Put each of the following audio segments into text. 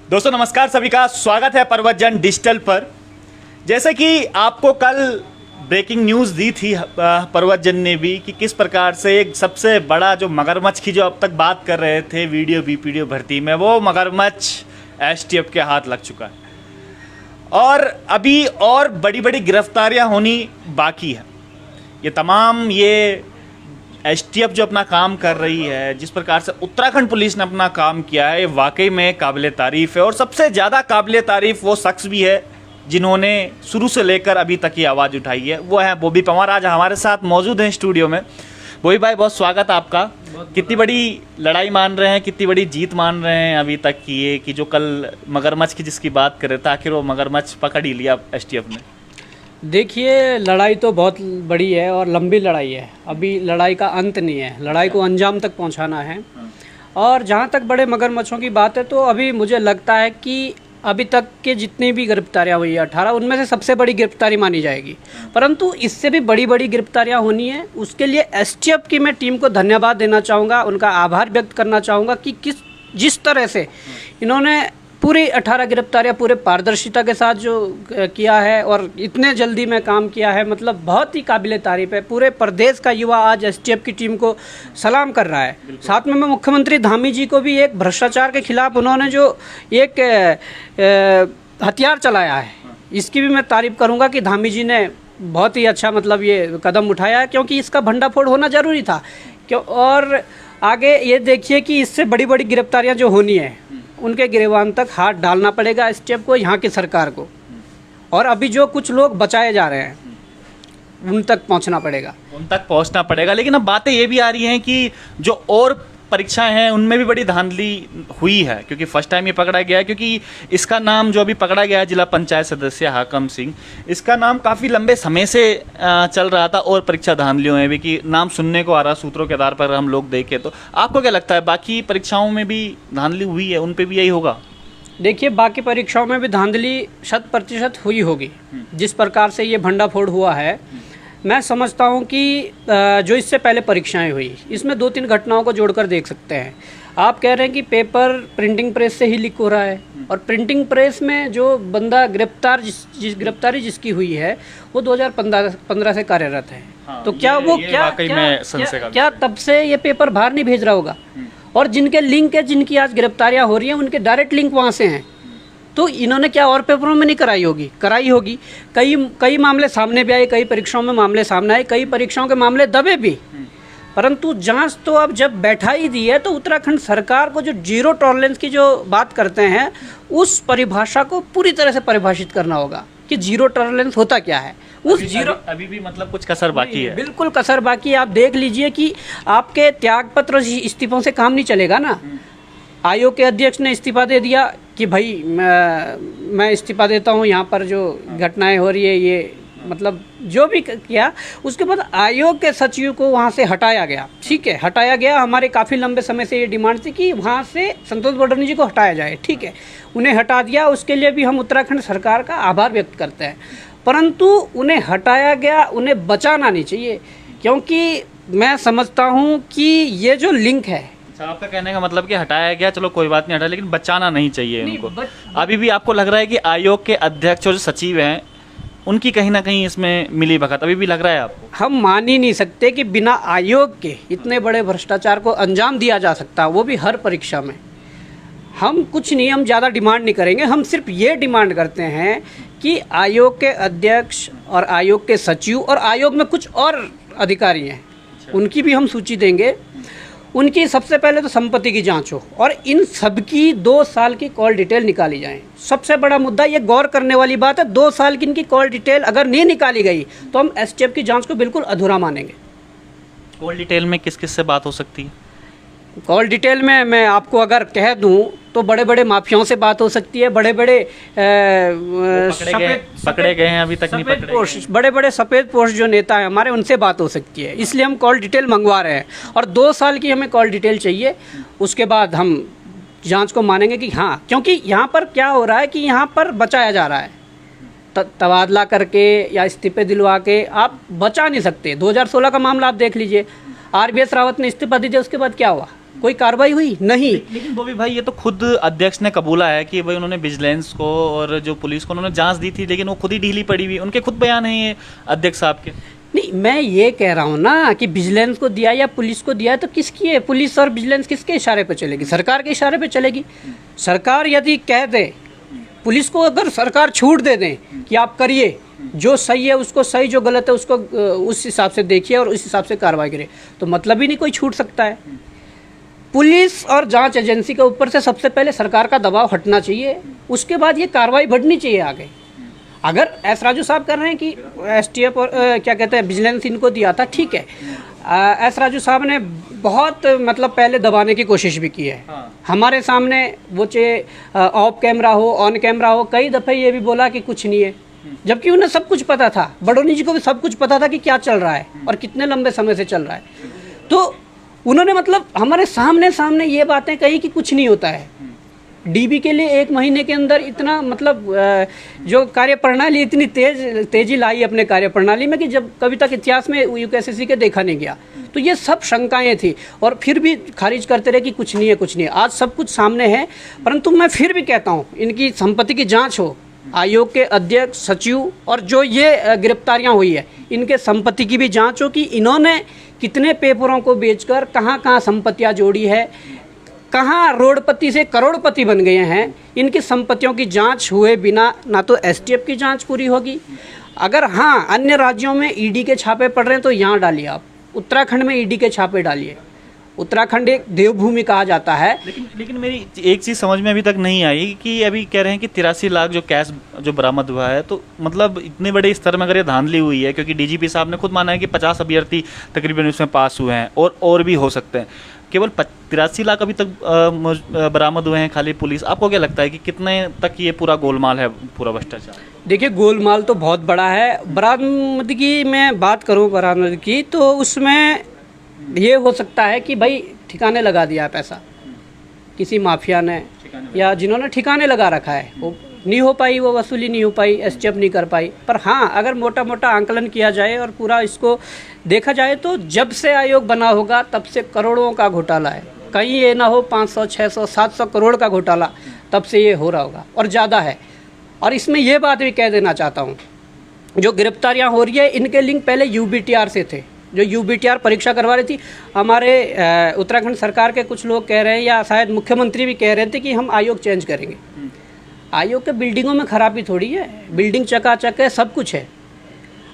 दोस्तों नमस्कार, सभी का स्वागत है पर्वतजन डिजिटल पर। जैसे कि आपको कल ब्रेकिंग न्यूज़ दी थी पर्वतजन ने भी कि किस प्रकार से एक सबसे बड़ा जो मगरमच्छ की जो अब तक बात कर रहे थे वीडियो बीपीडीओ भर्ती में, वो मगरमच्छ एसटीएफ के हाथ लग चुका है और अभी और बड़ी बड़ी गिरफ्तारियां होनी बाकी है। ये तमाम एसटीएफ जो अपना काम कर रही है, जिस प्रकार से उत्तराखंड पुलिस ने अपना काम किया है, ये वाकई में काबिले तारीफ़ है। और सबसे ज़्यादा काबिले तारीफ़ वो शख्स भी है जिन्होंने शुरू से लेकर अभी तक ये आवाज़ उठाई है, वो है बॉबी पंवार। आज हमारे साथ मौजूद हैं स्टूडियो में। बॉबी भाई, बहुत स्वागत आपका। कितनी बड़ी लड़ाई मान रहे हैं, कितनी बड़ी जीत मान रहे हैं अभी तक की ये कि जो कल मगरमच्छ की जिसकी बात कर रहे थे, आखिर वो मगरमच्छ पकड़ ही लिया एसटीएफ ने? देखिए, लड़ाई तो बहुत बड़ी है और लंबी लड़ाई है। अभी लड़ाई का अंत नहीं है, लड़ाई को अंजाम तक पहुंचाना है। और जहां तक बड़े मगरमच्छों की बात है, तो अभी मुझे लगता है कि अभी तक के जितनी भी गिरफ्तारियां हुई है 18, उनमें से सबसे बड़ी गिरफ्तारी मानी जाएगी। परंतु इससे भी बड़ी बड़ी गिरफ्तारियां होनी है। उसके लिए एसटीएफ की मैं टीम को धन्यवाद देना चाहूँगा, उनका आभार व्यक्त करना चाहूँगा कि जिस तरह से इन्होंने पूरी 18 गिरफ्तारियां पूरे पारदर्शिता के साथ जो किया है और इतने जल्दी में काम किया है, मतलब बहुत ही काबिले तारीफ़ है। पूरे प्रदेश का युवा आज एसटीएफ की टीम को सलाम कर रहा है। साथ में मैं मुख्यमंत्री धामी जी को भी, एक भ्रष्टाचार के खिलाफ उन्होंने जो एक हथियार चलाया है, इसकी भी मैं तारीफ़ करूँगा कि धामी जी ने बहुत ही अच्छा मतलब ये कदम उठाया है, क्योंकि इसका भंडाफोड़ होना ज़रूरी था। और आगे ये देखिए कि इससे बड़ी बड़ी गिरफ्तारियाँ जो होनी है, उनके गिरबान तक हाथ डालना पड़ेगा एसटीएफ को, यहाँ की सरकार को। और अभी जो कुछ लोग बचाए जा रहे हैं, उन तक पहुँचना पड़ेगा। लेकिन अब बातें ये भी आ रही हैं कि जो और परीक्षाएं हैं उनमें भी बड़ी धांधली हुई है, क्योंकि फर्स्ट टाइम ये पकड़ा गया है। क्योंकि इसका नाम जो अभी पकड़ा गया है, जिला पंचायत सदस्य हाकम सिंह, इसका नाम काफ़ी लंबे समय से चल रहा था। और परीक्षा धांधलियों में भी कि नाम सुनने को आ रहा, सूत्रों के आधार पर हम लोग देखें तो आपको क्या लगता है, बाकी परीक्षाओं में भी धांधली हुई है, उन पर भी यही होगा? देखिए, बाकी परीक्षाओं में भी धांधली 100% हुई होगी। जिस प्रकार से ये भंडाफोड़ हुआ है, मैं समझता हूँ कि जो इससे पहले परीक्षाएं हुई, इसमें 2-3 घटनाओं को जोड़कर देख सकते हैं। आप कह रहे हैं कि पेपर प्रिंटिंग प्रेस से ही लीक हो रहा है, और प्रिंटिंग प्रेस में जो बंदा गिरफ्तारी जिसकी हुई है, वो 2015 से कार्यरत है। हाँ, तो क्या वो क्या तब से ये पेपर बाहर नहीं भेज रहा होगा? और जिनके लिंक है, जिनकी आज गिरफ्तारियाँ हो रही हैं, उनके डायरेक्ट लिंक वहाँ से हैं। तो इन्होंने क्या और पेपरों में नहीं कराई होगी? कई मामले सामने भी आए, कई परीक्षाओं में मामले सामने आए, कई परीक्षाओं के मामले दबे भी। परंतु जांच तो अब जब बैठा ही दी है, तो उत्तराखंड सरकार को जो जीरो टॉलरेंस की जो बात करते हैं, उस परिभाषा को पूरी तरह से परिभाषित करना होगा कि जीरो टॉलरेंस होता क्या है। अभी भी मतलब कुछ कसर बाकी है। बिल्कुल कसर बाकी है। आप देख लीजिए कि आपके त्यागपत्र इस्तीफों से काम नहीं चलेगा ना। आयोग के अध्यक्ष ने इस्तीफा दे दिया कि भाई मैं इस्तीफा देता हूँ, यहाँ पर जो घटनाएं हो रही है, ये मतलब जो भी किया। उसके बाद आयोग के सचिव को वहाँ से हटाया गया। ठीक है, हटाया गया। हमारे काफ़ी लंबे समय से ये डिमांड थी कि वहाँ से संतोष बडोनी जी को हटाया जाए। ठीक है, उन्हें हटा दिया। उसके लिए भी हम उत्तराखंड सरकार का आभार व्यक्त करते हैं। परंतु उन्हें हटाया गया, उन्हें बचाना नहीं चाहिए, क्योंकि मैं समझता हूँ कि ये जो लिंक है, आपका कहने का मतलब कि हटाया गया, चलो कोई बात नहीं, हटा, लेकिन बचाना नहीं चाहिए उनको। अभी भी आपको लग रहा है कि आयोग के अध्यक्ष और जो सचिव हैं, उनकी कहीं ना कहीं इसमें मिली भगत अभी भी लग रहा है आपको? हम मान ही नहीं सकते कि बिना आयोग के इतने बड़े भ्रष्टाचार को अंजाम दिया जा सकता, वो भी हर परीक्षा में। हम कुछ नहीं, हम ज़्यादा डिमांड नहीं करेंगे। हम सिर्फ ये डिमांड करते हैं कि आयोग के अध्यक्ष और आयोग के सचिव और आयोग में कुछ और अधिकारी हैं, उनकी भी हम सूची देंगे। उनकी सबसे पहले तो संपत्ति की जांच हो, और इन सबकी 2 साल की कॉल डिटेल निकाली जाए। सबसे बड़ा मुद्दा, ये गौर करने वाली बात है, 2 साल की इनकी कॉल डिटेल अगर नहीं निकाली गई, तो हम एसटीएफ की जांच को बिल्कुल अधूरा मानेंगे। कॉल डिटेल में किस किस से बात हो सकती है? कॉल डिटेल में मैं आपको अगर कह दूं, तो बड़े बड़े माफियाओं से बात हो सकती है, बड़े बड़े पकड़े गए हैं, अभी तक नहीं पकड़े गए, बड़े बड़े सफ़ेद पोस्ट जो नेता हैं हमारे, उनसे बात हो सकती है। इसलिए हम कॉल डिटेल मंगवा रहे हैं, और 2 साल की हमें कॉल डिटेल चाहिए। उसके बाद हम जांच को मानेंगे कि हाँ, क्योंकि यहाँ पर क्या हो रहा है कि यहाँ पर बचाया जा रहा है। तबादला करके या इस्तीफे दिलवा के आप बचा नहीं सकते। 2016 का मामला आप देख लीजिए, आरबीएस रावत ने इस्तीफा दे दिया, उसके बाद क्या हुआ? कोई कार्रवाई हुई नहीं। लेकिन बॉबी भाई ये तो खुद अध्यक्ष ने कबूला है कि भाई उन्होंने विजिलेंस को और जो पुलिस को उन्होंने जांच दी थी, लेकिन वो खुद ही ढीली पड़ी हुई, उनके खुद बयान है ये अध्यक्ष साहब के। नहीं, मैं ये कह रहा हूँ ना कि विजिलेंस को दिया या पुलिस को दिया तो किसकी है? पुलिस और विजिलेंस किसके इशारे पे चलेगी? सरकार के इशारे पे चलेगी। सरकार यदि कह दे, पुलिस को अगर सरकार छूट दे दें कि आप करिए, जो सही है उसको सही, जो गलत है उसको उस हिसाब से देखिए और उस हिसाब से कार्रवाई करिए, तो मतलब ही नहीं कोई छूट सकता है। पुलिस और जांच एजेंसी के ऊपर से सबसे पहले सरकार का दबाव हटना चाहिए, उसके बाद ये कार्रवाई बढ़नी चाहिए आगे। अगर एस राजू साहब कर रहे हैं कि एसटीएफ और क्या कहते हैं विजिलेंस इनको दिया था, ठीक है। एस राजू साहब ने बहुत मतलब पहले दबाने की कोशिश भी की है। हमारे सामने वो चाहे ऑफ कैमरा हो ऑन कैमरा हो, कई दफ़े ये भी बोला कि कुछ नहीं है, जबकि उन्हें सब कुछ पता था। बडोनी जी को भी सब कुछ पता था कि क्या चल रहा है और कितने लंबे समय से चल रहा है। तो उन्होंने मतलब हमारे सामने ये बातें कही कि कुछ नहीं होता है। डीबी के लिए 1 महीने के अंदर इतना मतलब जो कार्यप्रणाली इतनी तेजी लाई अपने कार्यप्रणाली में कि जब कभी तक इतिहास में यूकेएसएससी के देखा नहीं गया। तो ये सब शंकाएं थी और फिर भी खारिज करते रहे कि कुछ नहीं है कुछ नहीं है। आज सब कुछ सामने है, परंतु मैं फिर भी कहता हूँ इनकी संपत्ति की जाँच हो, आयोग के अध्यक्ष सचिव और जो ये गिरफ्तारियां हुई है इनके संपत्ति की भी जांच हो कि इन्होंने कितने पेपरों को बेचकर कहां कहां संपत्तियां जोड़ी है, कहां रोडपति से करोड़पति बन गए हैं। इनकी संपत्तियों की जांच हुए बिना ना तो एसटीएफ की जांच पूरी होगी। अगर हाँ अन्य राज्यों में ईडी के छापे पड़ रहे हैं तो यहाँ डालिए आप, उत्तराखंड में ईडी के छापे डालिए। उत्तराखंड एक देवभूमि कहा जाता है। लेकिन मेरी एक चीज़ समझ में अभी तक नहीं आई कि अभी कह रहे हैं कि 83 लाख जो कैश जो बरामद हुआ है, तो मतलब इतने बड़े स्तर में अगर ये धांधली हुई है, क्योंकि डीजीपी साहब ने खुद माना है कि 50 अभ्यर्थी तकरीबन उसमें पास हुए हैं और भी हो सकते हैं, केवल 83 लाख अभी तक बरामद हुए हैं खाली पुलिस। आपको क्या लगता है कि कितने तक ये पूरा गोलमाल है, पूरा भ्रष्टाचार? देखिए गोलमाल तो बहुत बड़ा है। बरामदगी में बात करूँ बरामदगी की, तो उसमें ये हो सकता है कि भाई ठिकाने लगा दिया है पैसा किसी माफिया ने या जिन्होंने ठिकाने लगा रखा है, वो नहीं हो पाई, वो वसूली नहीं हो पाई, एसटीएफ नहीं कर पाई। पर हाँ अगर मोटा मोटा आंकलन किया जाए और पूरा इसको देखा जाए तो जब से आयोग बना होगा तब से करोड़ों का घोटाला है। कहीं ये ना हो 500 600 700 करोड़ का घोटाला तब से ये हो रहा होगा और ज़्यादा है। और इसमें ये बात भी कह देना चाहता हूँ, जो गिरफ्तारियाँ हो रही है इनके लिंक पहले यूबीटीआर से थे। जो यूबीटीआर परीक्षा करवा रही थी, हमारे उत्तराखंड सरकार के कुछ लोग कह रहे हैं या शायद मुख्यमंत्री भी कह रहे थे कि हम आयोग चेंज करेंगे। आयोग के बिल्डिंगों में खराबी थोड़ी है, बिल्डिंग चकाचक है, सब कुछ है।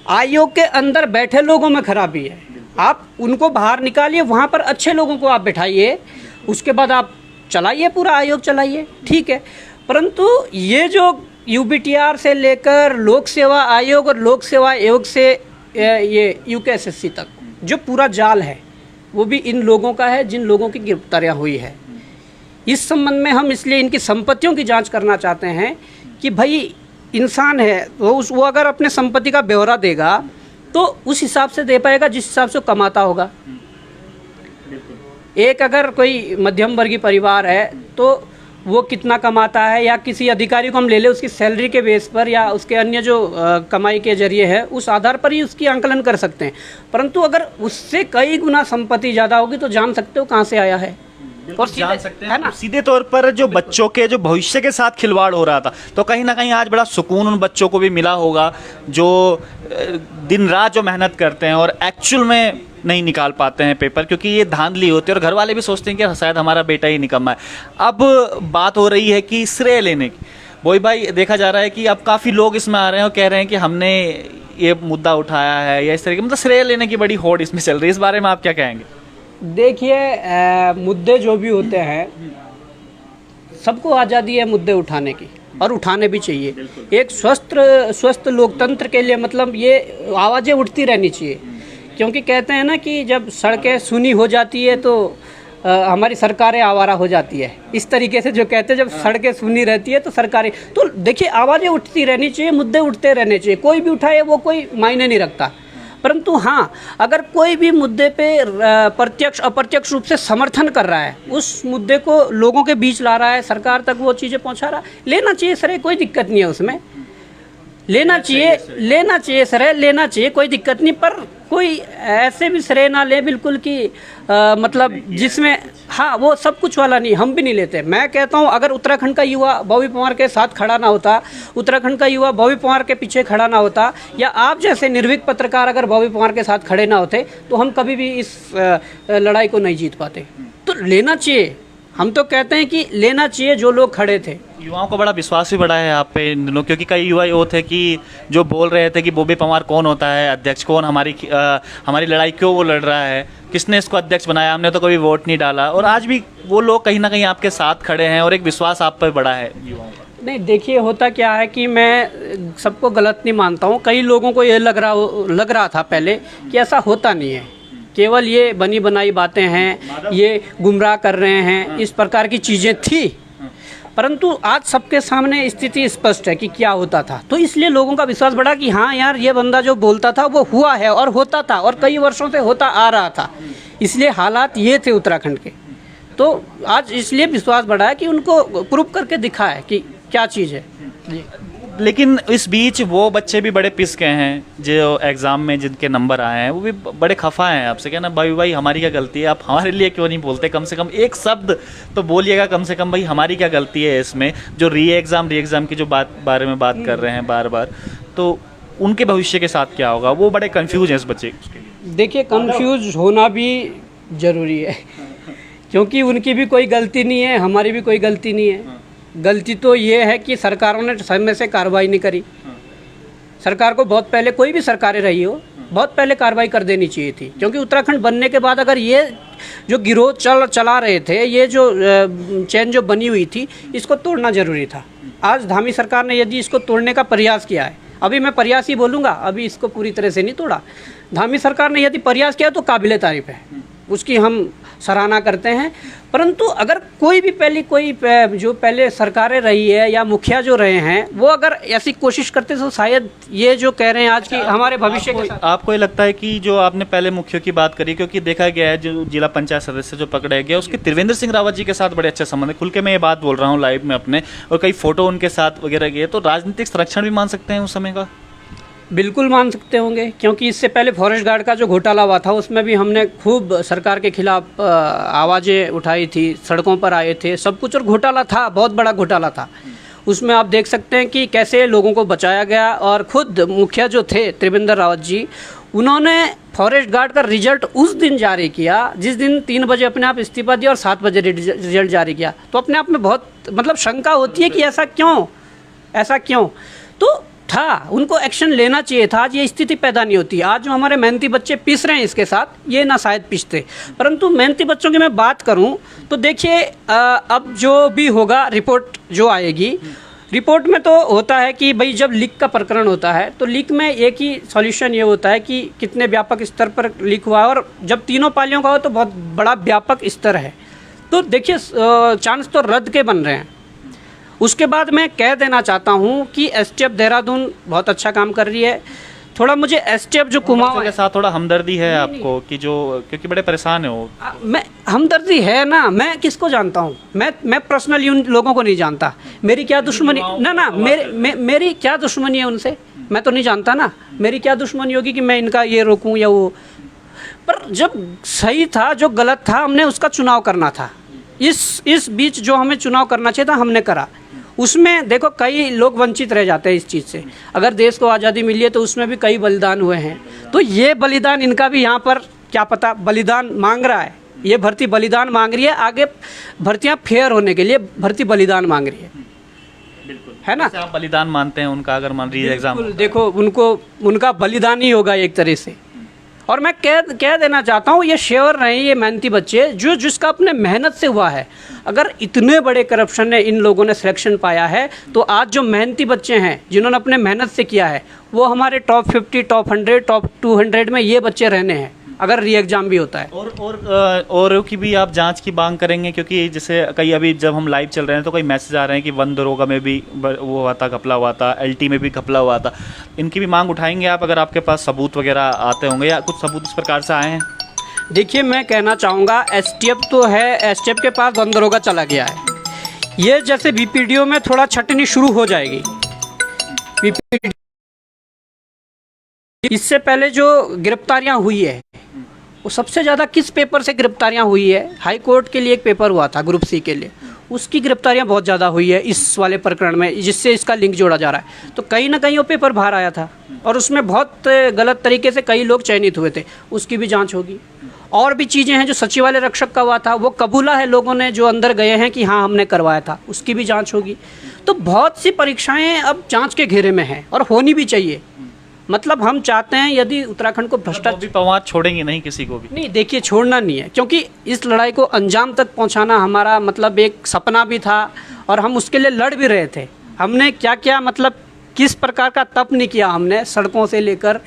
आयोग के अंदर बैठे लोगों में खराबी है। आप उनको बाहर निकालिए, वहाँ पर अच्छे लोगों को आप बैठाइए, उसके बाद आप चलाइए, पूरा आयोग चलाइए, ठीक है। परंतु ये जो यूबीटीआर से लेकर लोक सेवा आयोग और लोक सेवा आयोग से ये यूकेएसएससी तक जो पूरा जाल है वो भी इन लोगों का है जिन लोगों की गिरफ्तारियाँ हुई है। इस संबंध में हम इसलिए इनकी संपत्तियों की जांच करना चाहते हैं कि भाई इंसान है वो अगर अपने संपत्ति का ब्यौरा देगा तो उस हिसाब से दे पाएगा जिस हिसाब से कमाता होगा। एक अगर कोई मध्यम वर्गीय परिवार है तो वो कितना कमाता है, या किसी अधिकारी को हम ले लें उसकी सैलरी के बेस पर या उसके अन्य जो कमाई के जरिए है उस आधार पर ही उसकी आंकलन कर सकते हैं। परंतु अगर उससे कई गुना संपत्ति ज़्यादा होगी तो जान सकते हो कहाँ से आया है और जान सकते हैं ना। सीधे तौर पर जो बच्चों के जो भविष्य के साथ खिलवाड़ हो रहा था, तो कहीं ना कहीं आज बड़ा सुकून उन बच्चों को भी मिला होगा जो दिन रात जो मेहनत करते हैं और एक्चुअल में नहीं निकाल पाते हैं पेपर, क्योंकि ये धांधली होती है और घर वाले भी सोचते हैं कि शायद हमारा बेटा ही निकम्मा है। अब बात हो रही है कि श्रेय लेने की। वही भाई देखा जा रहा है कि अब काफ़ी लोग इसमें आ रहे हैं और कह रहे हैं कि हमने ये मुद्दा उठाया है या इस तरह की, मतलब श्रेय लेने की बड़ी होड़ इसमें चल रही है। इस बारे में आप क्या कहेंगे? देखिए मुद्दे जो भी होते हैं सबको आज़ादी है मुद्दे उठाने की और उठाने भी चाहिए। एक स्वस्थ लोकतंत्र के लिए मतलब ये आवाज़ें उठती रहनी चाहिए, क्योंकि कहते हैं ना कि जब सड़कें सुनी हो जाती है तो हमारी सरकारें आवारा हो जाती है। इस तरीके से जो कहते हैं जब सड़कें सुनी रहती है तो सरकारें, तो देखिए आवाज़ें उठती रहनी चाहिए, मुद्दे उठते रहने चाहिए। कोई भी उठाए वो कोई मायने नहीं रखता। परंतु हाँ अगर कोई भी मुद्दे पे प्रत्यक्ष अप्रत्यक्ष रूप से समर्थन कर रहा है, उस मुद्दे को लोगों के बीच ला रहा है, सरकार तक वो चीज़ें पहुंचा रहा है, लेना चाहिए सर, कोई दिक्कत नहीं है उसमें। लेना चाहिए श्रेय लेना चाहिए, कोई दिक्कत नहीं, पर कोई ऐसे भी श्रेय ना ले बिल्कुल कि मतलब जिसमें हाँ वो सब कुछ वाला नहीं, हम भी नहीं लेते। मैं कहता हूँ अगर उत्तराखंड का युवा बॉबी पवार के साथ खड़ा ना होता, उत्तराखंड का युवा बॉबी पवार के पीछे खड़ा ना होता, या आप जैसे निर्भीक पत्रकार अगर बॉबी पवार के साथ खड़े ना होते, तो हम कभी भी इस लड़ाई को नहीं जीत पाते। तो लेना चाहिए, हम तो कहते हैं कि लेना चाहिए जो लोग खड़े थे। युवाओं का बड़ा विश्वास भी बढ़ा है आप पे इन दिनों, क्योंकि कई युवा वो थे कि जो बोल रहे थे कि बॉबी पवार कौन होता है, अध्यक्ष कौन, हमारी लड़ाई क्यों वो लड़ रहा है, किसने इसको अध्यक्ष बनाया, हमने तो कभी वोट नहीं डाला। और आज भी वो लोग कहीं ना कहीं आपके साथ खड़े हैं और एक विश्वास आप पर बढ़ा है युवाओं का। नहीं देखिए, होता क्या है कि मैं सबको गलत नहीं मानता हूँ, कई लोगों को ये लग रहा था पहले कि ऐसा होता नहीं है, केवल ये बनी बनाई बातें हैं, ये गुमराह कर रहे हैं, इस प्रकार की चीज़ें थी। परंतु आज सबके सामने स्थिति स्पष्ट है कि क्या होता था, तो इसलिए लोगों का विश्वास बढ़ा कि हाँ यार ये बंदा जो बोलता था वो हुआ है और होता था और कई वर्षों से होता आ रहा था। इसलिए हालात ये थे उत्तराखंड के, तो आज इसलिए विश्वास बढ़ा है कि उनको प्रूव करके दिखा है कि क्या चीज़ है जी। लेकिन इस बीच वो बच्चे भी बड़े पिस गए हैं जो एग्ज़ाम में जिनके नंबर आए हैं, वो भी बड़े खफा हैं आपसे, कहना भाई हमारी क्या गलती है, आप हमारे लिए क्यों नहीं बोलते, कम से कम एक शब्द तो बोलिएगा, कम से कम भाई हमारी क्या गलती है इसमें, जो री एग्ज़ाम की जो बारे में बात कर रहे हैं बार बार, तो उनके भविष्य के साथ क्या होगा, वो बड़े कन्फ्यूज हैं इस बच्चे के लिए। देखिए कंफ्यूज होना भी ज़रूरी है, क्योंकि उनकी भी कोई गलती नहीं है, हमारी भी कोई गलती नहीं है। गलती तो ये है कि सरकारों ने समय से कार्रवाई नहीं करी। सरकार को बहुत पहले, कोई भी सरकारें रही हो, बहुत पहले कार्रवाई कर देनी चाहिए थी, क्योंकि उत्तराखंड बनने के बाद अगर ये जो गिरोह चला रहे थे, ये जो चैन जो बनी हुई थी, इसको तोड़ना ज़रूरी था। आज धामी सरकार ने यदि इसको तोड़ने का प्रयास किया है, अभी मैं प्रयास ही बोलूँगा, अभी इसको पूरी तरह से नहीं तोड़ा, धामी सरकार ने यदि प्रयास किया तो काबिले तारीफ़ है, उसकी हम सराहना करते हैं। परंतु अगर कोई भी जो पहले सरकारें रही है या मुखिया जो रहे हैं, वो अगर ऐसी कोशिश करते तो शायद ये जो कह रहे हैं आज की हमारे भविष्य के साथ। आपको ये लगता है कि जो आपने पहले मुखियों की बात करी, क्योंकि देखा गया है जो जिला पंचायत सदस्य जो पकड़े गए उसके त्रिवेंद्र सिंह रावत जी के साथ बड़े अच्छे संबंध है, खुल के मैं ये बात बोल रहा हूँ लाइव में अपने, और कई फोटो उनके साथ वगैरह गए, तो राजनीतिक संरक्षण भी मान सकते हैं उस समय का? बिल्कुल मान सकते होंगे, क्योंकि इससे पहले फॉरेस्ट गार्ड का जो घोटाला हुआ था उसमें भी हमने खूब सरकार के खिलाफ आवाज़ें उठाई थी, सड़कों पर आए थे, सब कुछ, और घोटाला था, बहुत बड़ा घोटाला था। उसमें आप देख सकते हैं कि कैसे लोगों को बचाया गया, और खुद मुखिया जो थे त्रिवेंद्र रावत जी, उन्होंने फॉरेस्ट गार्ड का रिजल्ट उस दिन जारी किया जिस दिन 3 बजे अपने आप इस्तीफा दिया और 7 बजे रिजल्ट जारी किया। तो अपने आप में बहुत मतलब शंका होती है कि ऐसा क्यों, तो था, उनको एक्शन लेना चाहिए था। आज ये स्थिति पैदा नहीं होती। आज जो हमारे मेहनती बच्चे पिस रहे हैं इसके साथ, ये ना शायद पिसते। परंतु मेहनती बच्चों की मैं बात करूं तो देखिए, अब जो भी होगा, रिपोर्ट जो आएगी, रिपोर्ट में तो होता है कि भाई जब लीक का प्रकरण होता है तो लीक में एक ही सॉल्यूशन ये होता है कि कितने व्यापक स्तर पर लीक हुआ है, और जब तीनों पालियों का हो तो बहुत बड़ा व्यापक स्तर है। तो देखिए चांस तो रद्द के बन रहे हैं। उसके बाद मैं कह देना चाहता हूं कि एसटीएफ देहरादून बहुत अच्छा काम कर रही है। थोड़ा मुझे एसटीएफ जो कुमाऊं के साथ थोड़ा हमदर्दी है आपको कि जो, क्योंकि बड़े परेशान है वो। मैं हमदर्दी है ना, मैं किसको जानता हूं, मैं पर्सनली उन लोगों को नहीं जानता। मेरी क्या दुश्मनी ना मेरी क्या दुश्मनी है उनसे, मैं तो नहीं जानता ना। मेरी क्या दुश्मनी होगी कि मैं इनका ये रोकूं या वो। पर जब सही था, जो गलत था, हमने उसका चुनाव करना था। इस बीच जो हमें चुनाव करना चाहिए था हमने करा। उसमें देखो कई लोग वंचित रह जाते हैं इस चीज़ से। अगर देश को आज़ादी मिली है तो उसमें भी कई बलिदान हुए हैं, तो ये बलिदान इनका भी यहाँ पर क्या पता बलिदान मांग रहा है। ये भर्ती बलिदान मांग रही है, आगे भर्तियाँ फेयर होने के लिए भर्ती बलिदान मांग रही है, है ना। आप बलिदान मानते हैं उनका? अगर मान लीजिए एग्जाम, देखो उनका बलिदान ही होगा एक तरह से। और मैं कह देना चाहता हूँ, ये श्योर रहे, ये मेहनती बच्चे जिसका अपने मेहनत से हुआ है। अगर इतने बड़े करप्शन ने इन लोगों ने सिलेक्शन पाया है, तो आज जो मेहनती बच्चे हैं जिन्होंने अपने मेहनत से किया है, वो हमारे टॉप 50, टॉप 100, टॉप 200 में ये बच्चे रहने हैं अगर री एग्जाम भी होता है। और की भी आप जांच की मांग करेंगे? क्योंकि जैसे कई अभी जब हम लाइव चल रहे हैं तो कई मैसेज आ रहे हैं कि वन दरोगा में भी वो हुआ था, घपला हुआ था, एलटी में भी घपला हुआ था। इनकी भी मांग उठाएंगे आप, अगर आपके पास सबूत वगैरह आते होंगे या कुछ सबूत इस प्रकार से आए हैं? देखिए मैं कहना चाहूँगा, एसटीएफ तो है, एसटीएफ के पास वन दरोगा चला गया है। ये जैसे बीपीडीओ में थोड़ा छटनी शुरू हो जाएगी, बीपीडीओ इससे पहले जो गिरफ्तारियां हुई है वो सबसे ज़्यादा किस पेपर से गिरफ्तारियां हुई है? हाई कोर्ट के लिए एक पेपर हुआ था ग्रुप सी के लिए, उसकी गिरफ्तारियां बहुत ज़्यादा हुई है इस वाले प्रकरण में, जिससे इसका लिंक जोड़ा जा रहा है। तो कहीं ना कहीं वो पेपर बाहर आया था और उसमें बहुत गलत तरीके से कई लोग चयनित हुए थे, उसकी भी जांच होगी। और भी चीज़ें हैं जो सचिवालय रक्षक का हुआ था, वो कबूला है लोगों ने जो अंदर गए हैं कि हाँ हमने करवाया था, उसकी भी जांच होगी। तो बहुत सी परीक्षाएं अब जांच के घेरे में हैं और होनी भी चाहिए। मतलब हम चाहते हैं यदि उत्तराखंड को भ्रष्टाचार, बॉबी पवार छोड़ेंगे नहीं किसी को भी? नहीं देखिए, छोड़ना नहीं है, क्योंकि इस लड़ाई को अंजाम तक पहुंचाना हमारा मतलब एक सपना भी था और हम उसके लिए लड़ भी रहे थे। हमने क्या क्या मतलब किस प्रकार का तप नहीं किया हमने, सड़कों से लेकर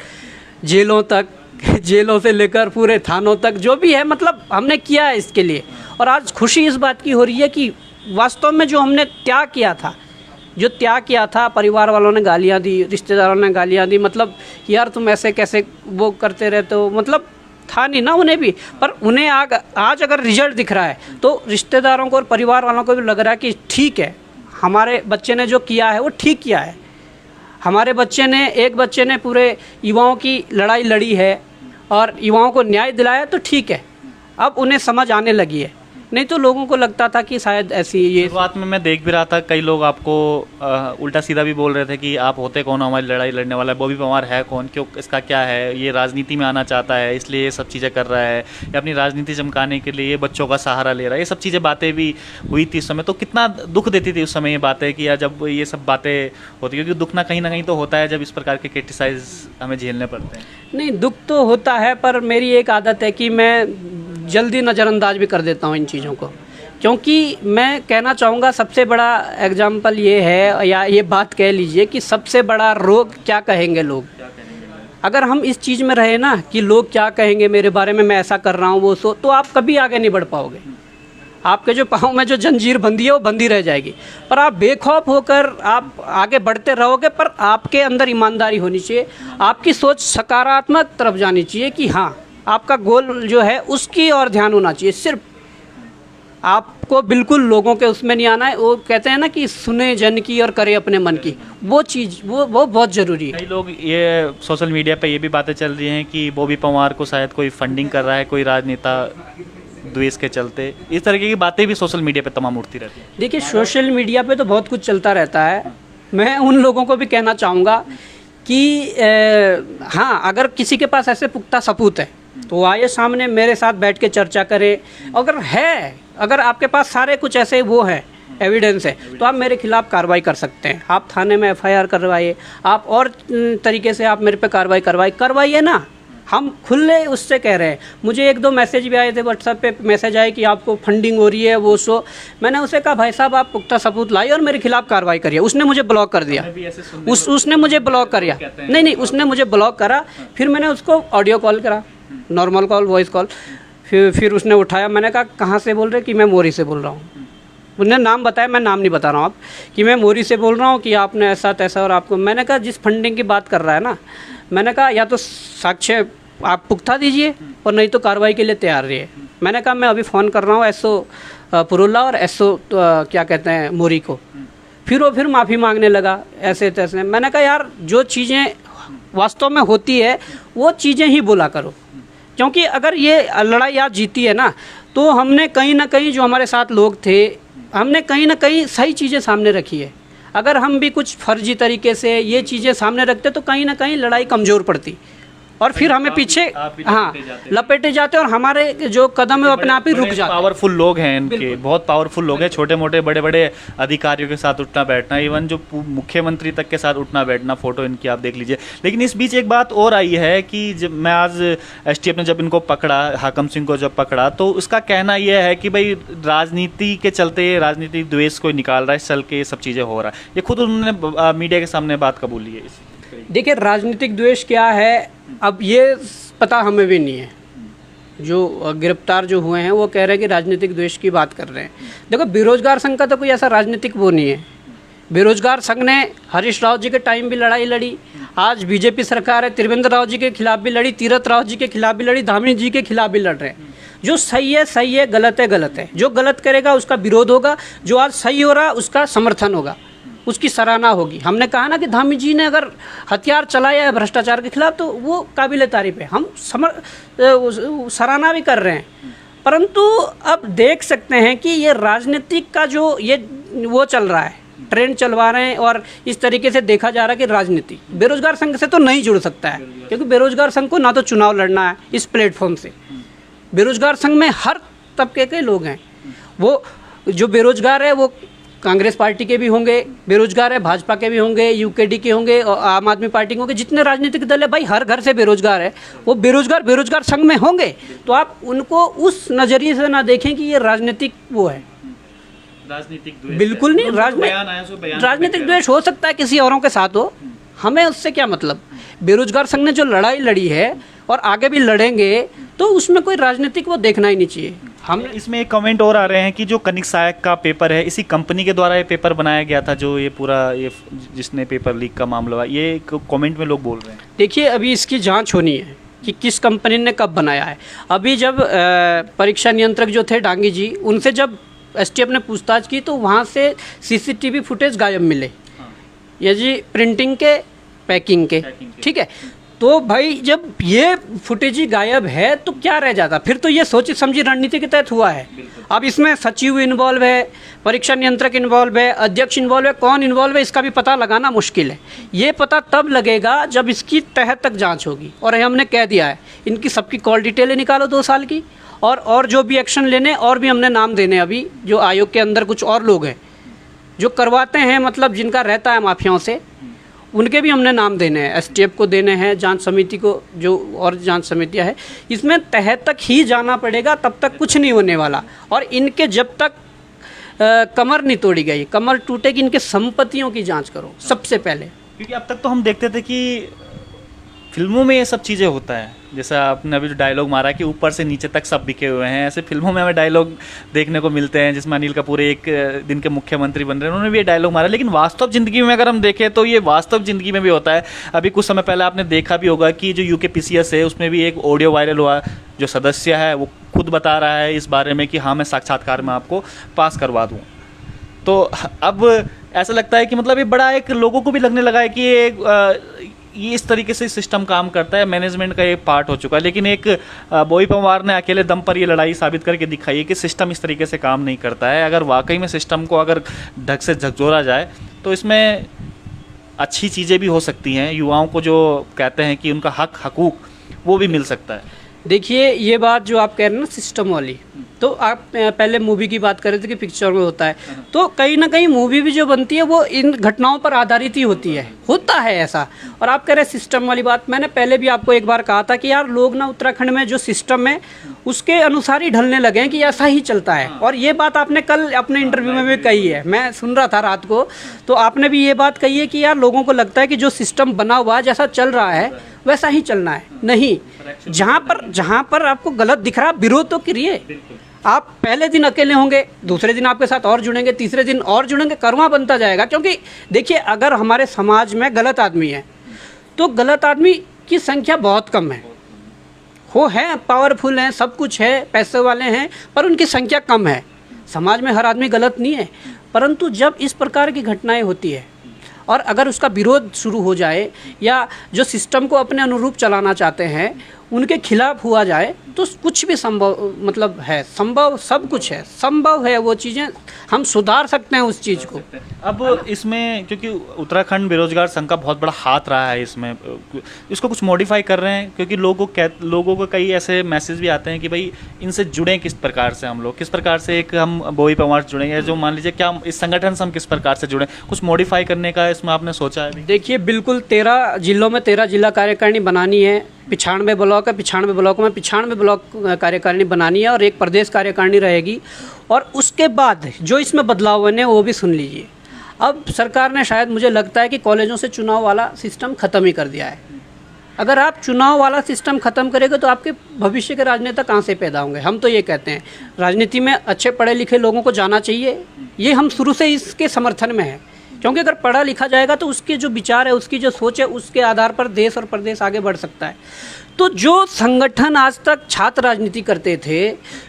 जेलों तक, जेलों से लेकर पूरे थानों तक, जो भी है मतलब हमने किया है इसके लिए। और आज खुशी इस बात की हो रही है कि वास्तव में जो हमने त्याग किया था, जो त्याग किया था, परिवार वालों ने गालियाँ दी, रिश्तेदारों ने गालियाँ दी, मतलब यार तुम ऐसे कैसे वो करते रहते हो, मतलब था नहीं ना उन्हें भी, पर उन्हें आज अगर रिजल्ट दिख रहा है तो रिश्तेदारों को और परिवार वालों को भी लग रहा है कि ठीक है, हमारे बच्चे ने जो किया है वो ठीक किया है। हमारे बच्चे ने, एक बच्चे ने पूरे युवाओं की लड़ाई लड़ी है और युवाओं को न्याय दिलाया, तो ठीक है, अब उन्हें समझ आने लगी है। नहीं तो लोगों को लगता था कि शायद ऐसी ये शुरुआत में मैं देख भी रहा था, कई लोग आपको उल्टा सीधा भी बोल रहे थे कि आप होते कौन हो हमारी लड़ाई लड़ने वाला, बॉबी पवार है कौन, क्यों, इसका क्या है, ये राजनीति में आना चाहता है इसलिए ये सब चीज़ें कर रहा है, या अपनी राजनीति चमकाने के लिए ये बच्चों का सहारा ले रहा है, ये सब चीज़ें बातें भी हुई थी उस समय। तो कितना दुख देती थी उस समय ये बातें कि यार जब ये सब बातें होती, क्योंकि दुख ना कहीं तो होता है जब इस प्रकार के क्रिटिसाइज हमें झेलने पड़ते हैं। नहीं, दुख तो होता है, पर मेरी एक आदत है कि मैं जल्दी नज़रअंदाज भी कर देता हूँ इन चीज़ों को, क्योंकि मैं कहना चाहूँगा सबसे बड़ा एग्जाम्पल ये है, या ये बात कह लीजिए कि सबसे बड़ा रोग क्या कहेंगे लोग। अगर हम इस चीज़ में रहे ना कि लोग क्या कहेंगे मेरे बारे में, मैं ऐसा कर रहा हूँ वो सो, तो आप कभी आगे नहीं बढ़ पाओगे। आपके जो पाँव में जो जंजीर बंधी है वो बंधी रह जाएगी। पर आप बेखौफ होकर आप आगे बढ़ते रहोगे, पर आपके अंदर ईमानदारी होनी चाहिए, आपकी सोच सकारात्मक तरफ जानी चाहिए कि हाँ आपका गोल जो है उसकी ओर ध्यान होना चाहिए। सिर्फ आपको बिल्कुल लोगों के उसमें नहीं आना है। वो कहते हैं ना कि सुने जन की और करे अपने मन की, वो चीज़ वो बहुत ज़रूरी है। कई लोग ये सोशल मीडिया पे ये भी बातें चल रही हैं कि बॉबी पवार को शायद कोई फंडिंग कर रहा है, कोई राजनेता द्वेष के चलते, इस तरीके की बातें भी सोशल मीडिया पे तमाम उठती रहती हैं। देखिए, सोशल मीडिया पे तो बहुत कुछ चलता रहता है। मैं उन लोगों को भी कहना चाहूँगा कि हाँ, अगर किसी के पास ऐसे पुख्ता सबूत है तो आइए सामने मेरे साथ बैठ के चर्चा करें। अगर आपके पास सारे कुछ ऐसे वो है, एविडेंस है, तो आप मेरे खिलाफ कार्रवाई कर सकते हैं। आप थाने में एफआईआर करवाइए, आप और तरीके से आप मेरे पे कार्रवाई करवाइए ना। हम खुले उससे कह रहे हैं। मुझे 1-2 मैसेज भी आए थे, व्हाट्सएप पे मैसेज आए कि आपको फंडिंग हो रही है वो सो। मैंने उसे कहा भाई साहब आप पुख्ता सबूत लाइए और मेरे खिलाफ कार्रवाई करिए। उसने मुझे ब्लॉक कर दिया, उसने मुझे ब्लॉक कर दिया। नहीं, उसने मुझे ब्लॉक करा। फिर मैंने उसको ऑडियो कॉल करा, नॉर्मल कॉल, वॉइस कॉल। फिर उसने उठाया। मैंने कहा कहाँ से बोल रहे? कि मैं मोरी से बोल रहा हूँ। उन्होंने नाम बताया, मैं नाम नहीं बता रहा हूँ आप, कि मैं मोरी से बोल रहा हूँ कि आपने ऐसा तैसा। और आपको मैंने कहा जिस फंडिंग की बात कर रहा है ना, मैंने कहा या तो साक्ष्य आप पुख्ता दीजिए और नहीं तो कार्रवाई के लिए तैयार रहिए। मैंने कहा मैं अभी फ़ोन कर रहा हूँ एसओ पुरोला और एसओ क्या कहते हैं मोरी को। फिर वो माफ़ी मांगने लगा ऐसे तैसे। मैंने कहा यार जो चीज़ें वास्तव में होती है वो चीज़ें ही बोला करो, क्योंकि अगर ये लड़ाई आज जीती है ना, तो हमने कहीं ना कहीं जो हमारे साथ लोग थे, हमने कहीं ना कहीं सही चीज़ें सामने रखी है। अगर हम भी कुछ फर्जी तरीके से ये चीज़ें सामने रखते तो कहीं ना कहीं लड़ाई कमज़ोर पड़ती और फिर हमें पीछे हाँ लपेटे जाते और हमारे जो कदम है वो अपने आप ही रुक जाते। पावरफुल लोग हैं इनके, बहुत पावरफुल लोग हैं, छोटे मोटे बड़े बड़े अधिकारियों के साथ उठना बैठना, इवन जो मुख्यमंत्री तक के साथ उठना बैठना, फोटो इनकी आप देख लीजिए। लेकिन इस बीच एक बात और आई है कि जब मैं आज एसटीएफ ने जब इनको पकड़ा, हाकम सिंह को जब पकड़ा, तो उसका कहना यह है कि भाई राजनीति के चलते राजनीतिक द्वेष को निकाल रहा है, चल के ये सब चीज़ें हो रहा है। ये खुद उन्होंने मीडिया के सामने बात कबूली है। देखिए राजनीतिक द्वेष क्या है अब ये पता हमें भी नहीं है। जो गिरफ्तार जो हुए हैं वो कह रहे हैं कि राजनीतिक द्वेष की बात कर रहे हैं। देखो बेरोजगार संघ का तो कोई ऐसा राजनीतिक वो नहीं है। बेरोजगार संघ ने हरीश राव जी के टाइम भी लड़ाई लड़ी, आज बीजेपी सरकार है, त्रिवेंद्र राव जी के खिलाफ भी लड़ी, तीरथ राव जी के खिलाफ भी लड़ी, धामी जी के खिलाफ भी लड़ रहे हैं। जो सही है, गलत है। जो गलत करेगा उसका विरोध होगा, जो आज सही हो रहा है उसका समर्थन होगा। उसकी सराहना होगी। हमने कहा ना कि धामी जी ने अगर हथियार चलाया है भ्रष्टाचार के खिलाफ तो वो काबिल तारीफ है, हम सराहना भी कर रहे हैं। परंतु अब देख सकते हैं कि ये राजनीतिक का जो ये वो चल रहा है, ट्रेंड चलवा रहे हैं और इस तरीके से देखा जा रहा है कि राजनीति बेरोजगार संघ से तो नहीं जुड़ सकता है, क्योंकि बेरोजगार संघ को ना तो चुनाव लड़ना है इस प्लेटफॉर्म से। बेरोजगार संघ में हर तबके के लोग हैं, वो जो बेरोजगार है वो कांग्रेस पार्टी के भी होंगे, बेरोजगार है भाजपा के भी होंगे, यूकेडी के होंगे और आम आदमी पार्टी के होंगे। जितने राजनीतिक दल है भाई, हर घर से बेरोजगार है, वो बेरोजगार संघ में होंगे। तो आप उनको उस नज़रिए से ना देखें कि ये राजनीतिक वो है, राजनीतिक द्वेष बिल्कुल नहीं। राजनीतिक द्वेष हो सकता है किसी औरों के साथ हो, हमें उससे क्या मतलब। बेरोजगार संघ ने जो लड़ाई लड़ी है और आगे भी लड़ेंगे तो उसमें कोई राजनीतिक वो देखना ही नहीं चाहिए। हम इसमें एक कमेंट और आ रहे हैं कि जो कनिक सहायक का पेपर है, इसी कंपनी के द्वारा ये पेपर बनाया गया था, जो ये पूरा ये जिसने पेपर लीक का मामला हुआ, ये कमेंट में लोग बोल रहे हैं। देखिए, अभी इसकी जांच होनी है कि किस कंपनी ने कब बनाया है। अभी जब परीक्षा नियंत्रक जो थे डांगी जी, उनसे जब एसटीएफ ने पूछताछ की तो वहाँ से सीसीटीवी फुटेज गायब मिले, ये जी प्रिंटिंग के, पैकिंग के, ठीक है। तो भाई जब ये फुटेज ही गायब है तो क्या रह जाता, फिर तो ये सोची समझी रणनीति के तहत हुआ है। अब इसमें सचिव इन्वॉल्व है, परीक्षा नियंत्रक इन्वॉल्व है, अध्यक्ष इन्वॉल्व है, कौन इन्वॉल्व है इसका भी पता लगाना मुश्किल है। ये पता तब लगेगा जब इसकी तह तक जांच होगी। और हमने कह दिया है, इनकी सबकी कॉल डिटेलें निकालो 2 साल की, और जो भी एक्शन लेने, और भी हमने नाम देने। अभी जो आयोग के अंदर कुछ और लोग हैं जो करवाते हैं, मतलब जिनका रहता है माफियाओं से, उनके भी हमने नाम देने हैं, एसटीएफ को देने हैं, जांच समिति को, जो और जांच समितियां हैं, इसमें तह तक ही जाना पड़ेगा, तब तक कुछ नहीं होने वाला। और इनके जब तक कमर नहीं तोड़ी गई, कमर टूटेगी, इनके संपत्तियों की जांच करो सबसे पहले। क्योंकि अब तक तो हम देखते थे कि फिल्मों में ये सब चीज़ें होता है, जैसा आपने अभी जो डायलॉग मारा कि ऊपर से नीचे तक सब बिके हुए हैं, ऐसे फिल्मों में हमें डायलॉग देखने को मिलते हैं, जिसमें अनिल कपूर एक दिन के मुख्यमंत्री बन रहे हैं, उन्होंने भी ये डायलॉग मारा। लेकिन वास्तव ज़िंदगी में अगर हम देखें तो ये वास्तव ज़िंदगी में भी होता है। अभी कुछ समय पहले आपने देखा भी होगा कि जो यूकेपीसीएस है, उसमें भी एक ऑडियो वायरल हुआ, जो सदस्य है वो खुद बता रहा है इस बारे में कि हाँ, मैं साक्षात्कार में आपको पास करवा दूँ। तो अब ऐसा लगता है कि मतलब ये बड़ा एक लोगों को भी लगने लगा है कि ये इस तरीके से सिस्टम काम करता है, मैनेजमेंट का एक पार्ट हो चुका है। लेकिन एक बोई पवार ने अकेले दम पर ये लड़ाई साबित करके दिखाई है कि सिस्टम इस तरीके से काम नहीं करता है। अगर वाकई में सिस्टम को अगर ढंग से झकझोरा जाए तो इसमें अच्छी चीज़ें भी हो सकती हैं, युवाओं को जो कहते हैं कि उनका हकूक वो भी मिल सकता है। देखिए, ये बात जो आप कह रहे हैं ना सिस्टम वाली, तो आप पहले मूवी की बात कर रहे थे कि पिक्चर में होता है, तो कहीं ना कहीं मूवी भी जो बनती है वो इन घटनाओं पर आधारित ही होती है, होता है ऐसा। और आप कह रहे हैं सिस्टम वाली बात, मैंने पहले भी आपको एक बार कहा था कि यार लोग ना उत्तराखंड में जो सिस्टम है उसके अनुसार ही ढलने लगे हैं कि ऐसा ही चलता है। और ये बात आपने कल अपने इंटरव्यू में भी कही है, मैं सुन रहा था रात को, तो आपने भी ये बात कही है कि यार लोगों को लगता है कि जो सिस्टम बना हुआ है, जैसा चल रहा है वैसा ही चलना है। नहीं, जहाँ पर आपको गलत दिख रहा है विरोध तो करिए। आप पहले दिन अकेले होंगे, दूसरे दिन आपके साथ और जुड़ेंगे, तीसरे दिन और जुड़ेंगे, कर्मा बनता जाएगा। क्योंकि देखिए, अगर हमारे समाज में गलत आदमी है तो गलत आदमी की संख्या बहुत कम है, वो है पावरफुल हैं, सब कुछ है, पैसे वाले हैं, पर उनकी संख्या कम है। समाज में हर आदमी गलत नहीं है, परंतु जब इस प्रकार की घटनाएं होती है और अगर उसका विरोध शुरू हो जाए या जो सिस्टम को अपने अनुरूप चलाना चाहते हैं उनके खिलाफ हुआ जाए तो कुछ भी संभव, मतलब है संभव, सब कुछ है संभव है, वो चीज़ें हम सुधार सकते हैं उस चीज़ को। अब इसमें क्योंकि उत्तराखंड बेरोजगार संघ का बहुत बड़ा हाथ रहा है इसमें, इसको कुछ मॉडिफाई कर रहे हैं, क्योंकि लोगों को कई ऐसे मैसेज भी आते हैं कि भाई इनसे जुड़ें किस प्रकार से, हम लोग किस प्रकार से एक हम बोई पवार जुड़ेंगे, जो मान लीजिए क्या इस संगठन से हम किस प्रकार से जुड़ें, कुछ मॉडिफाई करने का इसमें आपने सोचा है? देखिए, बिल्कुल 13 जिलों में 13 जिला कार्यकारिणी बनानी है, 95 ब्लॉक है, 95 ब्लॉक में 95 ब्लॉक कार्यकारिणी बनानी है और एक प्रदेश कार्यकारिणी रहेगी। और उसके बाद जो इसमें बदलाव बने वो भी सुन लीजिए। अब सरकार ने शायद, मुझे लगता है कि कॉलेजों से चुनाव वाला सिस्टम ख़त्म ही कर दिया है। अगर आप चुनाव वाला सिस्टम ख़त्म करेंगे तो आपके भविष्य के राजनेता कहाँ से पैदा होंगे? हम तो ये कहते हैं राजनीति में अच्छे पढ़े लिखे लोगों को जाना चाहिए, ये हम शुरू से इसके समर्थन में हैं। क्योंकि अगर पढ़ा लिखा जाएगा तो उसके जो विचार है, उसकी जो सोच है, उसके आधार पर देश और प्रदेश आगे बढ़ सकता है। तो जो संगठन आज तक छात्र राजनीति करते थे,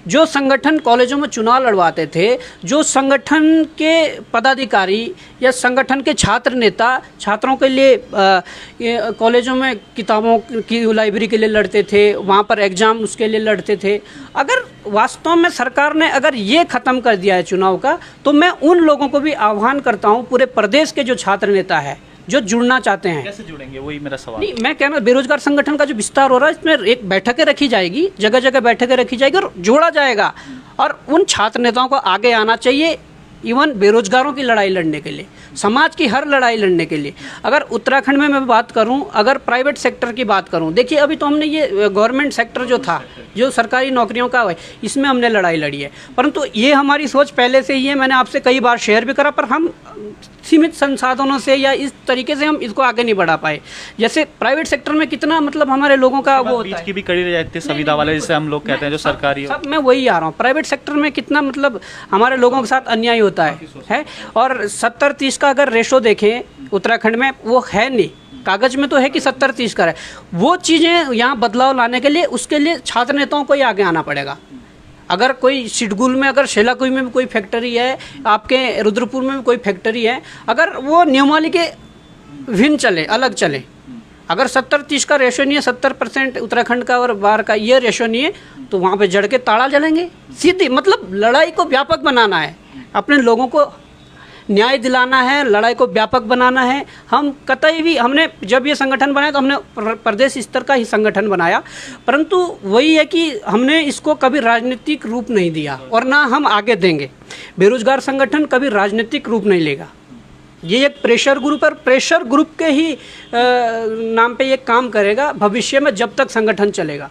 जो संगठन कॉलेजों में चुनाव लड़वाते थे, जो संगठन के पदाधिकारी या संगठन के छात्र नेता छात्रों के लिए कॉलेजों में किताबों की लाइब्रेरी के लिए लड़ते थे, वहाँ पर एग्ज़ाम उसके लिए लड़ते थे, अगर वास्तव में सरकार ने अगर ये ख़त्म कर दिया है चुनाव का, तो मैं उन लोगों को भी आह्वान करता हूँ, पूरे प्रदेश के जो छात्र नेता है जो जुड़ना चाहते हैं। कैसे जुड़ेंगे, वही मेरा सवाल। नहीं, मैं कहना बेरोजगार संगठन का जो विस्तार हो रहा है, इसमें एक बैठकें रखी जाएगी, जगह जगह बैठकें रखी जाएगी और जोड़ा जाएगा, और उन छात्र नेताओं को आगे आना चाहिए, इवन बेरोजगारों की लड़ाई लड़ने के लिए, समाज की हर लड़ाई लड़ने के लिए। अगर उत्तराखंड में मैं बात करूं, अगर प्राइवेट सेक्टर की बात करूं, देखिए अभी तो हमने ये गवर्नमेंट सेक्टर जो था, जो सरकारी नौकरियों का है, इसमें हमने लड़ाई लड़ी है, परंतु ये हमारी सोच पहले से ही है, मैंने आपसे कई बार शेयर भी करा, पर हम सीमित संसाधनों से या इस तरीके से हम इसको आगे नहीं बढ़ा पाए। जैसे प्राइवेट सेक्टर में कितना मतलब हमारे लोगों का वो होता है, की भी कड़ी रह जाती है संविदा वाले, जिसे हम लोग कहते हैं, जो सरकारी सब मैं वही आ रहा हूँ, प्राइवेट सेक्टर में कितना मतलब हमारे लोगों के साथ अन्याय होता है। और 70-30 का अगर रेशो देखें उत्तराखंड में, वो है नहीं, कागज में तो है कि 70-30 का है। वो चीज़ें यहाँ बदलाव लाने के लिए, उसके लिए छात्र नेताओं को ही आगे आना पड़ेगा। अगर कोई सिडगुल में, अगर शेलाकुई में भी कोई फैक्ट्री है, आपके रुद्रपुर में भी कोई फैक्ट्री है, अगर वो नियमावली के भिन्न चले, अलग चले, अगर 70-30 का रेशो नहीं है, 70% उत्तराखंड का और बाहर का ये रेशो नहीं है, तो वहाँ पे जड़ के ताला जलेंगे सीधी। मतलब लड़ाई को व्यापक बनाना है, अपने लोगों को न्याय दिलाना है, लड़ाई को व्यापक बनाना है। हम कतई भी, हमने जब ये संगठन बनाया तो हमने प्रदेश स्तर का ही संगठन बनाया, परंतु वही है कि हमने इसको कभी राजनीतिक रूप नहीं दिया और ना हम आगे देंगे। बेरोजगार संगठन कभी राजनीतिक रूप नहीं लेगा, ये एक प्रेशर ग्रुप, और प्रेशर ग्रुप के ही नाम पे ये काम करेगा भविष्य में, जब तक संगठन चलेगा।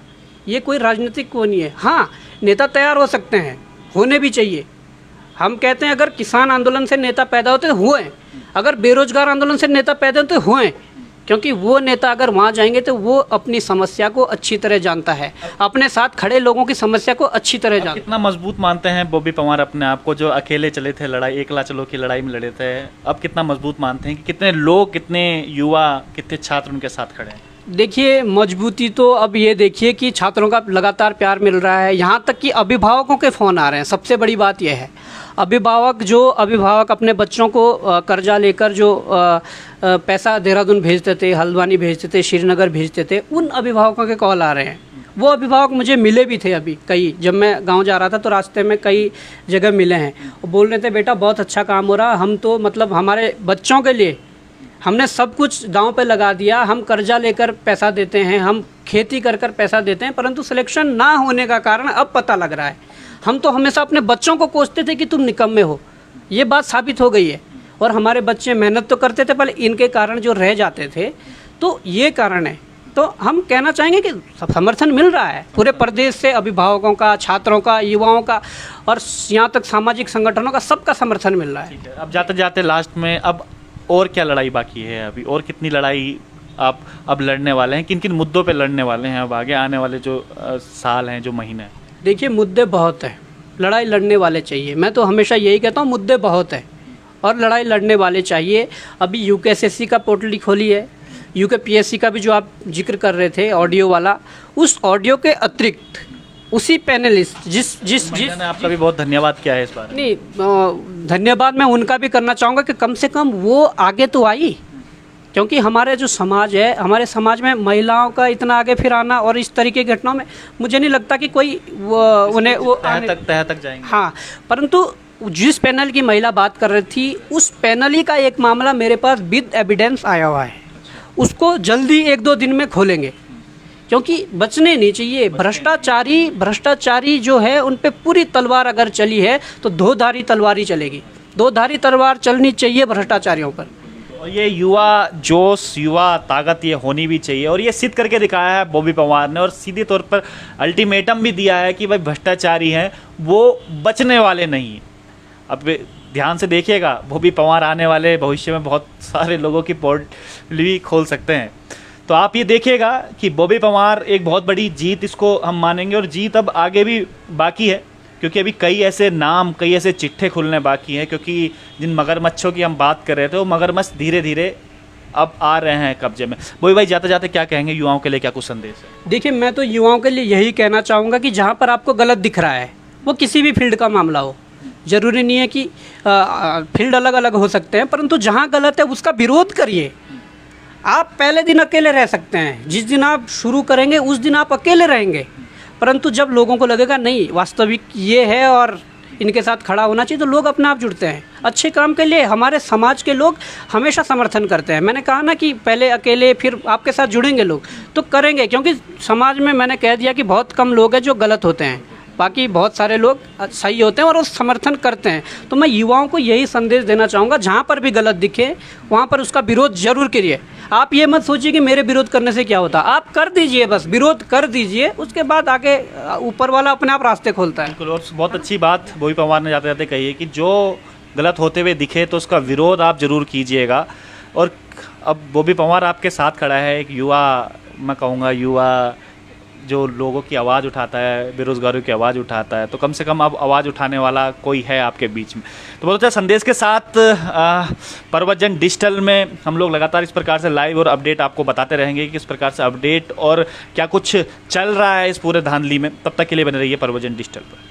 ये कोई राजनीतिक वो नहीं है। हाँ, नेता तैयार हो सकते हैं, होने भी चाहिए। हम कहते हैं अगर किसान आंदोलन से नेता पैदा होते हुए, अगर बेरोजगार आंदोलन से नेता पैदा होते हुए, क्योंकि वो नेता अगर वहाँ जाएंगे तो वो अपनी समस्या को अच्छी तरह जानता है, अपने साथ खड़े लोगों की समस्या को अच्छी तरह जानता है। कितना मजबूत मानते हैं बॉबी पवार अपने आप को, जो अकेले चले थे लड़ाई, एकला चलो की लड़ाई में लड़े थे, अब कितना मजबूत मानते हैं कि कितने लोग, कितने युवा, कितने छात्र उनके साथ खड़े हैं? देखिए, मजबूती तो अब ये देखिए कि छात्रों का लगातार प्यार मिल रहा है, यहाँ तक कि अभिभावकों के फ़ोन आ रहे हैं। सबसे बड़ी बात यह है, अभिभावक अपने बच्चों को कर्जा लेकर जो पैसा देहरादून भेजते थे, हल्द्वानी भेजते थे, श्रीनगर भेजते थे, उन अभिभावकों के कॉल आ रहे हैं। वो अभिभावक मुझे मिले भी थे अभी कई, जब मैं गांव जा रहा था तो रास्ते में कई जगह मिले हैं। वो बोल रहे थे, बेटा बहुत अच्छा काम हो रहा, हम तो मतलब हमारे बच्चों के लिए हमने सब कुछ दांव पे लगा दिया, हम कर्जा लेकर पैसा देते हैं, हम खेती कर कर पैसा देते हैं, परंतु सिलेक्शन ना होने का कारण अब पता लग रहा है। हम तो हमेशा अपने बच्चों को कोसते थे कि तुम निकम्मे हो, ये बात साबित हो गई है, और हमारे बच्चे मेहनत तो करते थे, पर इनके कारण जो रह जाते थे, तो ये कारण है। तो हम कहना चाहेंगे कि समर्थन मिल रहा है पूरे प्रदेश से, अभिभावकों का, छात्रों का, युवाओं का, और यहाँ तक सामाजिक संगठनों का, सबका समर्थन मिल रहा है। अब जाते जाते लास्ट में, अब और क्या लड़ाई बाकी है अभी, और कितनी लड़ाई आप अब लड़ने वाले हैं, किन किन मुद्दों पे लड़ने वाले हैं अब आगे आने वाले जो साल हैं, जो महीने हैं? देखिए, मुद्दे बहुत हैं, लड़ाई लड़ने वाले चाहिए। मैं तो हमेशा यही कहता हूँ, मुद्दे बहुत हैं और लड़ाई लड़ने वाले चाहिए। अभी यूकेएसएससी का पोर्टल खोली है, यूकेपीएससी का भी जो आप जिक्र कर रहे थे ऑडियो वाला, उस ऑडियो के अतिरिक्त उसी पैनलिस्ट जिस मैंने आपका भी बहुत धन्यवाद किया है इस बारे में। नहीं, धन्यवाद मैं उनका भी करना चाहूँगा कि कम से कम वो आगे तो आई, क्योंकि हमारे जो समाज है, हमारे समाज में महिलाओं का इतना आगे फिर आना और इस तरीके की घटनाओं में मुझे नहीं लगता कि कोई उन्हें वो तह तक जाएंगे। हाँ, परंतु जिस पैनल की महिला बात कर रही थी, उस पैनल ही का एक मामला मेरे पास विद एविडेंस आया हुआ है, उसको जल्दी 1-2 दिन में खोलेंगे, क्योंकि बचने नहीं चाहिए। भ्रष्टाचारी जो है, उन पे पूरी तलवार अगर चली है तो दो-धारी तलवार ही चलेगी, दो-धारी तलवार चलनी चाहिए भ्रष्टाचारियों पर। और ये युवा जोश, युवा ताकत ये होनी भी चाहिए, और ये सिद्ध करके दिखाया है बॉबी पवार ने, और सीधे तौर पर अल्टीमेटम भी दिया है कि भाई भ्रष्टाचारी हैं वो बचने वाले नहीं। अब ध्यान से देखिएगा, बॉबी पवार आने वाले भविष्य में बहुत सारे लोगों की पोर्टल भी खोल सकते हैं। तो आप ये देखिएगा कि बॉबी पवार एक बहुत बड़ी जीत, इसको हम मानेंगे, और जीत अब आगे भी बाकी है, क्योंकि अभी कई ऐसे नाम, कई ऐसे चिट्ठे खुलने बाकी हैं, क्योंकि जिन मगरमच्छों की हम बात कर रहे थे, वो मगरमच्छ धीरे धीरे अब आ रहे हैं कब्जे में। बोई भाई, जाते जाते क्या कहेंगे युवाओं के लिए, क्या कुछ संदेश है? देखिए, मैं तो युवाओं के लिए यही कहना चाहूँगा कि जहाँ पर आपको गलत दिख रहा है, वो किसी भी फील्ड का मामला हो, ज़रूरी नहीं है कि फील्ड अलग अलग हो सकते हैं, परंतु जहाँ गलत है उसका विरोध करिए। आप पहले दिन अकेले रह सकते हैं, जिस दिन आप शुरू करेंगे उस दिन आप अकेले रहेंगे, परंतु जब लोगों को लगेगा नहीं वास्तविक ये है और इनके साथ खड़ा होना चाहिए, तो लोग अपने आप जुड़ते हैं। अच्छे काम के लिए हमारे समाज के लोग हमेशा समर्थन करते हैं। मैंने कहा ना कि पहले अकेले, फिर आपके साथ जुड़ेंगे लोग तो करेंगे, क्योंकि समाज में मैंने कह दिया कि बहुत कम लोग हैं जो गलत होते हैं, बाकी बहुत सारे लोग सही होते हैं और वो समर्थन करते हैं। तो मैं युवाओं को यही संदेश देना चाहूँगा, जहाँ पर भी गलत दिखे वहाँ पर उसका विरोध जरूर करिए। आप ये मत सोचिए कि मेरे विरोध करने से क्या होता, आप कर दीजिए, बस विरोध कर दीजिए, उसके बाद आगे ऊपर वाला अपने आप रास्ते खोलता है। बिल्कुल, और बहुत अच्छी बात बोई पवार ने जाते जाते कही है कि जो गलत होते हुए दिखे तो उसका विरोध आप जरूर कीजिएगा। और अब बोबी पवार आपके साथ खड़ा है, एक युवा, मैं कहूँगा युवा जो लोगों की आवाज़ उठाता है, बेरोज़गारों की आवाज़ उठाता है, तो कम से कम अब आवाज़ उठाने वाला कोई है आपके बीच में। तो बहुत अच्छा संदेश के साथ प्रवचन डिजिटल में हम लोग लगातार इस प्रकार से लाइव और अपडेट आपको बताते रहेंगे कि किस प्रकार से अपडेट और क्या कुछ चल रहा है इस पूरे धांधली में। तब तक के लिए बने रहिए प्रवचन डिजिटल पर।